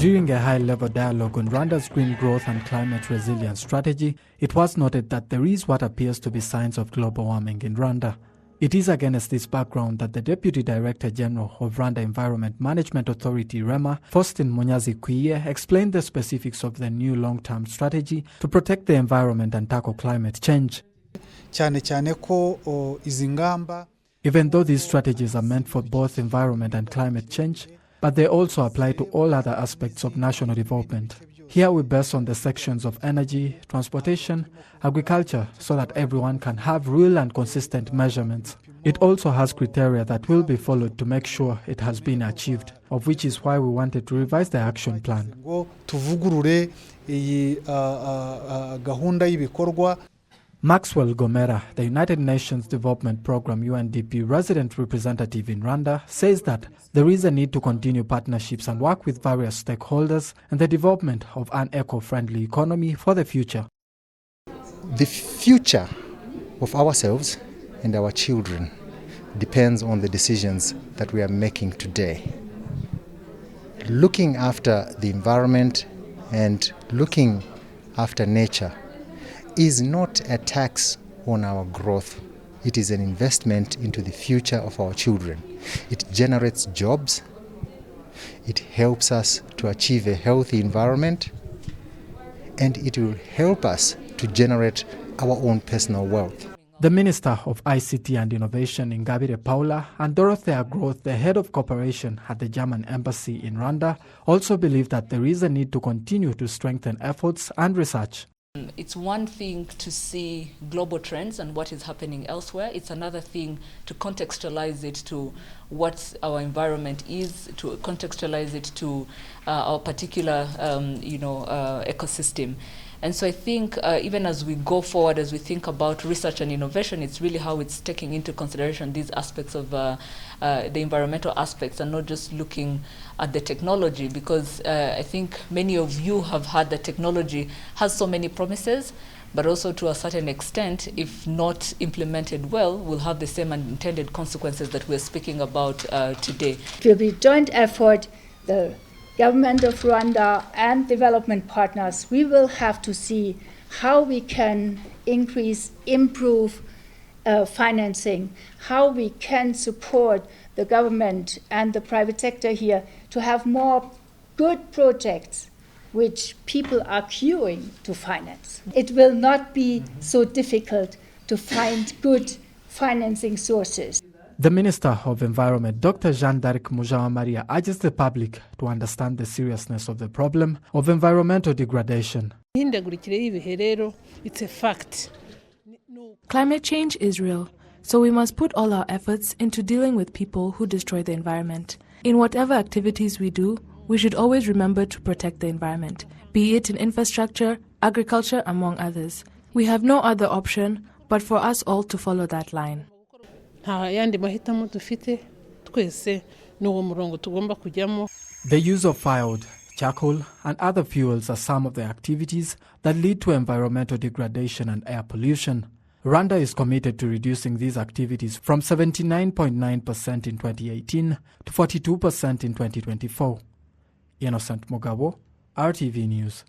During a high-level dialogue on Rwanda's green growth and climate resilience strategy, it was noted that there is what appears to be signs of global warming in Rwanda. It is against this background that the Deputy Director General of Rwanda Environment Management Authority, REMA, Faustin Munyazi-Kwiye, explained the specifics of the new long-term strategy to protect the environment and tackle climate change. Even though these strategies are meant for both environment and climate change, but they also apply to all other aspects of national development. Here we base on the sections of energy, transportation, agriculture, so that everyone can have real and consistent measurements. It also has criteria that will be followed to make sure it has been achieved, of which is why we wanted to revise the action plan. Maxwell Gomera, the United Nations Development Programme UNDP resident representative in Rwanda, says that there is a need to continue partnerships and work with various stakeholders in the development of an eco-friendly economy for the future. The future of ourselves and our children depends on the decisions that we are making today. Looking after the environment and looking after nature is not a tax on our growth. It is an investment into the future of our children. It generates jobs. It helps us to achieve a healthy environment, and it will help us to generate our own personal wealth. The Minister of ICT and Innovation, Ingabire Paula, and Dorothea Groth, the head of cooperation at the German embassy in Rwanda, also believe that there is a need to continue to strengthen efforts and research. It's one thing to see global trends and what is happening elsewhere. It's another thing to contextualize it to what our environment is, to contextualize it to our particular ecosystem. And so I think even as we go forward, as we think about research and innovation, it's really how it's taking into consideration these aspects of the environmental aspects and not just looking at the technology, because I think many of you have heard that technology has so many promises, but also to a certain extent, if not implemented well, will have the same unintended consequences that we're speaking about today. It will be a joint effort. The government of Rwanda and development partners, we will have to see how we can improve financing, how we can support the government and the private sector here to have more good projects which people are queuing to finance. It will not be so difficult to find good financing sources. The Minister of Environment, Dr. Jean-D'Arc Mujawamaria, urges the public to understand the seriousness of the problem of environmental degradation. It's a fact. Climate change is real, so we must put all our efforts into dealing with people who destroy the environment. In whatever activities we do, we should always remember to protect the environment, be it in infrastructure, agriculture, among others. We have no other option but for us all to follow that line. The use of firewood, charcoal, and other fuels are some of the activities that lead to environmental degradation and air pollution. Rwanda is committed to reducing these activities from 79.9% in 2018 to 42% in 2024. Innocent Mugabo, RTV News.